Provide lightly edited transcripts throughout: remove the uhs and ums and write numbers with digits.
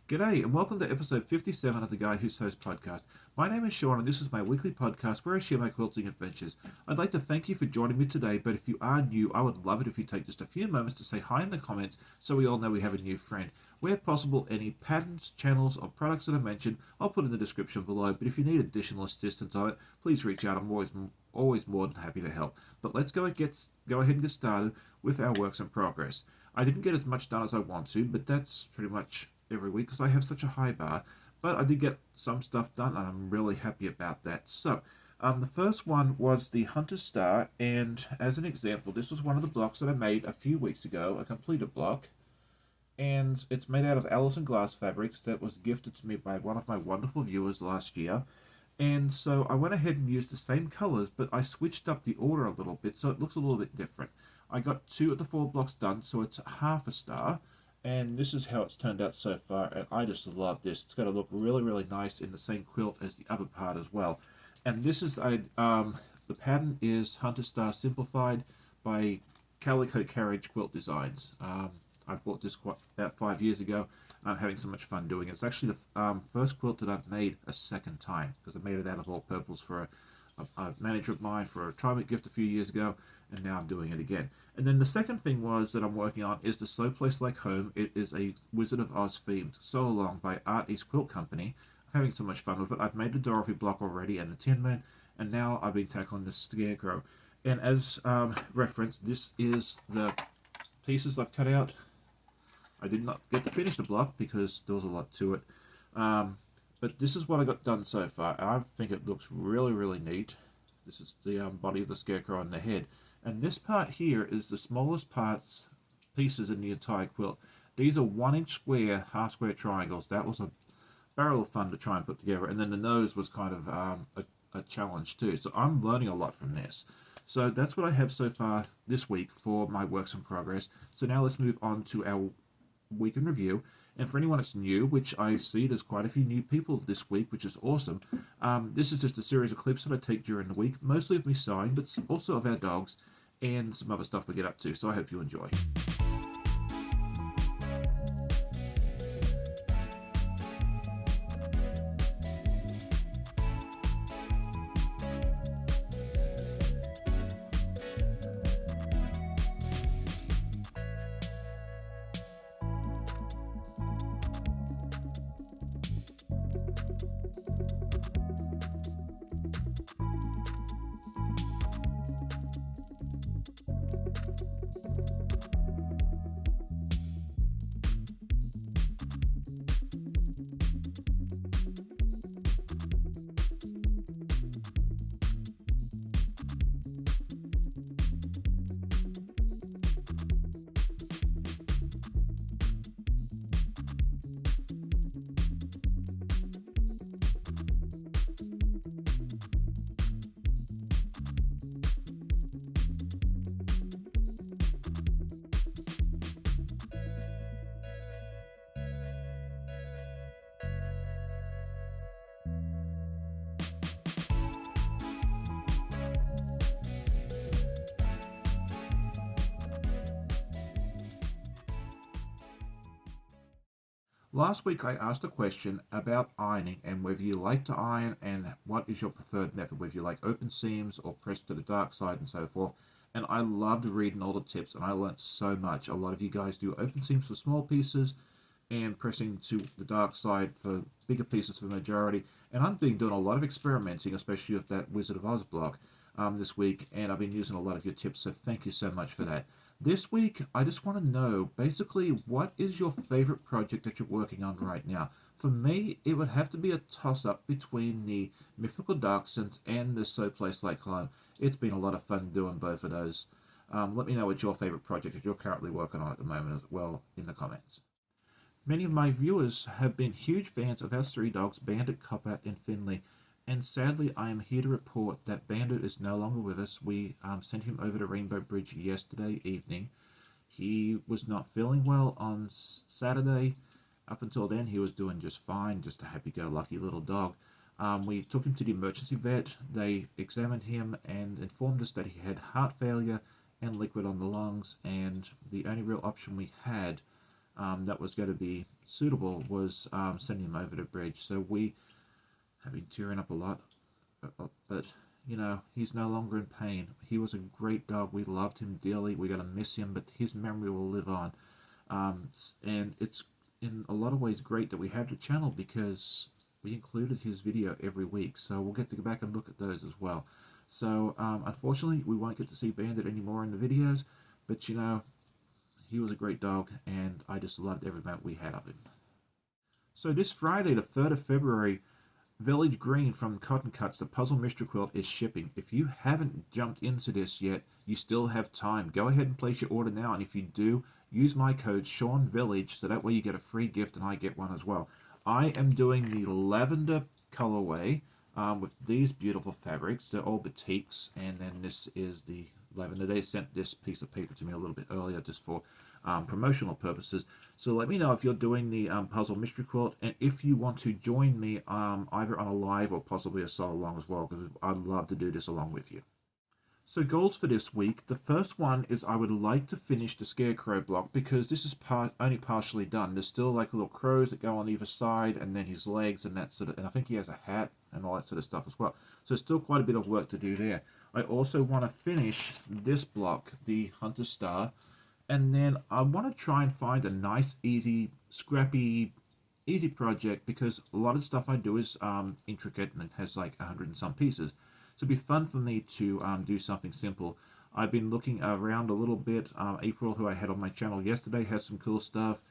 G'day and welcome to episode 57 of the Guy Who Sews podcast. My name is Sean and this is my weekly podcast where I share my quilting adventures. I'd like to thank you for joining me today, but if you are new, I would love it if you take just a few moments to say hi in the comments so we all know we have a new friend. Where possible, any patterns, channels, or products that I mentioned, I'll put in the description below, but if you need additional assistance on it, please reach out. I'm always more than happy to help. But let's go ahead and get started with our works in progress. I didn't get as much done as I want to, but that's pretty much every week because I have such a high bar, but I did get some stuff done and I'm really happy about that. So the first one was the Hunter Star, and as an example, this was one of the blocks that I made a few weeks ago, a completed block, and it's made out of Allison glass fabrics that was gifted to me by one of my wonderful viewers last year. And so I went ahead and used the same colors, but I switched up the order a little bit so it looks a little bit different. I got 2 of the 4 blocks done, so it's half a star, and this is how it's turned out so far, and I just love this. It's going to look really, really nice in the same quilt as the other part as well. And this is the pattern is Hunter Star Simplified by Calico Carriage Quilt Designs. I bought this about 5 years ago. I'm having so much fun doing it. It's actually the first quilt that I've made a second time, because I made it out of all purples for a manager of mine for a retirement gift a few years ago, and now I'm doing it again. And then the second thing was that I'm working on is the Slow Place Like Home. It is a Wizard of Oz themed sew along by Art East Quilt Company. I'm having so much fun with it. I've made the Dorothy block already and the Tin Man, and now I've been tackling the Scarecrow. And as reference, this is the pieces I've cut out. I did not get to finish the block because there was a lot to it. But this is what I got done so far. I think it looks really, really neat. This is the body of the Scarecrow and the head. And this part here is the smallest pieces in the entire quilt. These are 1-inch square, half square triangles. That was a barrel of fun to try and put together. And then the nose was kind of a challenge too. So I'm learning a lot from this. So that's what I have so far this week for my works in progress. So now let's move on to our week in review. And for anyone that's new, which I see there's quite a few new people this week, which is awesome, this is just a series of clips that I take during the week, mostly of me sewing, but also of our dogs and some other stuff we get up to. So I hope you enjoy. Last week I asked a question about ironing and whether you like to iron and what is your preferred method, whether you like open seams or press to the dark side and so forth. And I loved reading all the tips and I learned so much. A lot of you guys do open seams for small pieces and pressing to the dark side for bigger pieces for the majority. And I've been doing a lot of experimenting, especially with that Wizard of Oz block this week, and I've been using a lot of your tips, so thank you so much for that. This week, I just want to know, basically, what is your favorite project that you're working on right now? For me, it would have to be a toss-up between the Mythical Dark Sense and the So Place Like Home. It's been a lot of fun doing both of those. Let me know what your favorite project that you're currently working on at the moment as well in the comments. Many of my viewers have been huge fans of our 3 dogs, Bandit, Copper, and Finley, and sadly I am here to report that Bandit is no longer with us. We sent him over to Rainbow Bridge yesterday evening. He was not feeling well on Saturday. Up until then, he was doing just fine, just a happy-go-lucky little dog. We took him to the emergency vet. They examined him and informed us that he had heart failure and liquid on the lungs, and the only real option we had that was going to be suitable was sending him over to Bridge. So we have been tearing up a lot, but you know, he's no longer in pain. He was a great dog. We loved him dearly. We're going to miss him, but his memory will live on. And it's in a lot of ways great that we have the channel because we included his video every week. So we'll get to go back and look at those as well. So unfortunately, we won't get to see Bandit anymore in the videos, but you know, he was a great dog, and I just loved every moment we had of him. So this Friday, the 3rd of February, Village Green from Cotton Cuts, the Puzzle Mystery Quilt, is shipping. If you haven't jumped into this yet, you still have time. Go ahead and place your order now, and if you do, use my code SeanVillage, so that way you get a free gift and I get one as well. I am doing the lavender colorway with these beautiful fabrics. They're all batiks, and then this is the lavender. They sent this piece of paper to me a little bit earlier just for promotional purposes. So let me know if you're doing the puzzle mystery quilt, and if you want to join me either on a live or possibly a solo along as well, because I'd love to do this along with you. So goals for this week. The first one is I would like to finish the scarecrow block because this is only partially done. There's still like little crows that go on either side, and then his legs and that sort of, and I think he has a hat and all that sort of stuff as well. So there's still quite a bit of work to do there. I also want to finish this block, the Hunter Star, and then I want to try and find a nice, easy, scrappy, easy project because a lot of the stuff I do is intricate and it has like 100 and some pieces. So it'd be fun for me to do something simple. I've been looking around a little bit. April, who I had on my channel yesterday, has some cool stuff.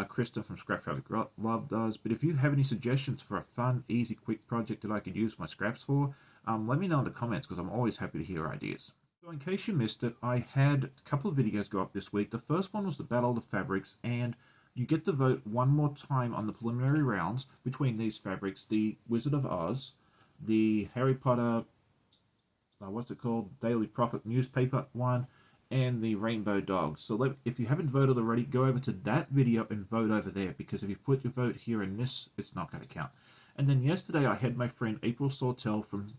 Kristen from Scrap Fabric Love does. But if you have any suggestions for a fun, easy, quick project that I could use my scraps for, let me know in the comments because I'm always happy to hear ideas. So in case you missed it, I had a couple of videos go up this week. The first one was the Battle of the Fabrics, and you get to vote one more time on the preliminary rounds between these fabrics: the Wizard of Oz, the Harry Potter, what's it called, Daily Prophet newspaper one, and the Rainbow Dog. So if you haven't voted already, go over to that video and vote over there, because if you put your vote here in this, it's not going to count. And then yesterday I had my friend April Sawtell from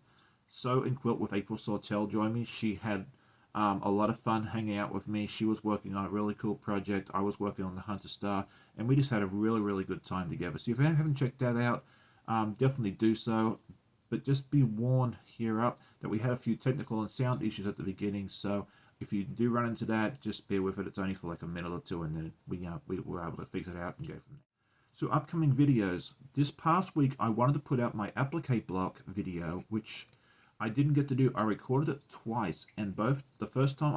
Sew and Quilt with April Sawtell join me. She had a lot of fun hanging out with me. She was working on a really cool project. I was working on the Hunter Star, and we just had a really, really good time together. So if you haven't checked that out, definitely do so. But just be warned here up that we had a few technical and sound issues at the beginning. So if you do run into that, just bear with it. It's only for like a minute or two, and then we were able to fix it out and go from there. So upcoming videos. This past week, I wanted to put out my applique block video, which I didn't get to do. I recorded it twice, and both the first time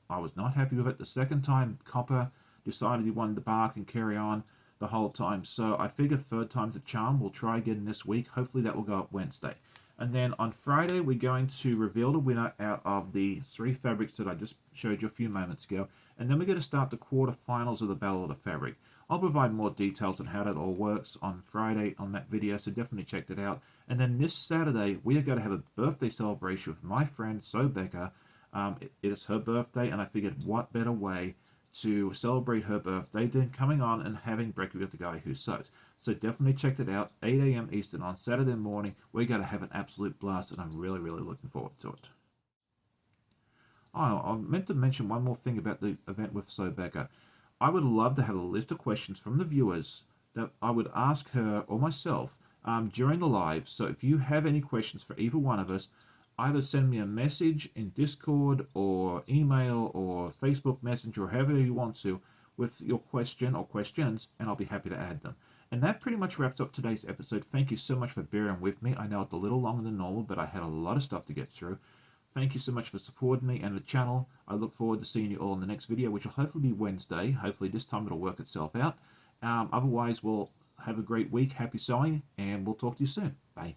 I was not happy with it. The second time, Copper decided he wanted to bark and carry on the whole time. So I figured third time's a charm. We'll try again this week. Hopefully that will go up Wednesday. And then on Friday, we're going to reveal the winner out of the 3 fabrics that I just showed you a few moments ago. And then we're going to start the quarterfinals of the Battle of the Fabric. I'll provide more details on how that all works on Friday on that video, so definitely check it out. And then this Saturday, we are going to have a birthday celebration with my friend, So Becca. It is her birthday, and I figured what better way to celebrate her birthday than coming on and having breakfast with the guy who sews. So definitely check it out, 8 a.m. Eastern on Saturday morning. We're going to have an absolute blast, and I'm really, really looking forward to it. Oh, I meant to mention one more thing about the event with So Becca. I would love to have a list of questions from the viewers that I would ask her or myself during the live. So if you have any questions for either one of us, either send me a message in Discord or email or Facebook Messenger or however you want to with your question or questions, and I'll be happy to add them. And that pretty much wraps up today's episode. Thank you so much for bearing with me. I know it's a little longer than normal, but I had a lot of stuff to get through. Thank you so much for supporting me and the channel. I look forward to seeing you all in the next video, which will hopefully be Wednesday. Hopefully this time it'll work itself out. Otherwise, we'll have a great week. Happy sewing, and we'll talk to you soon. Bye.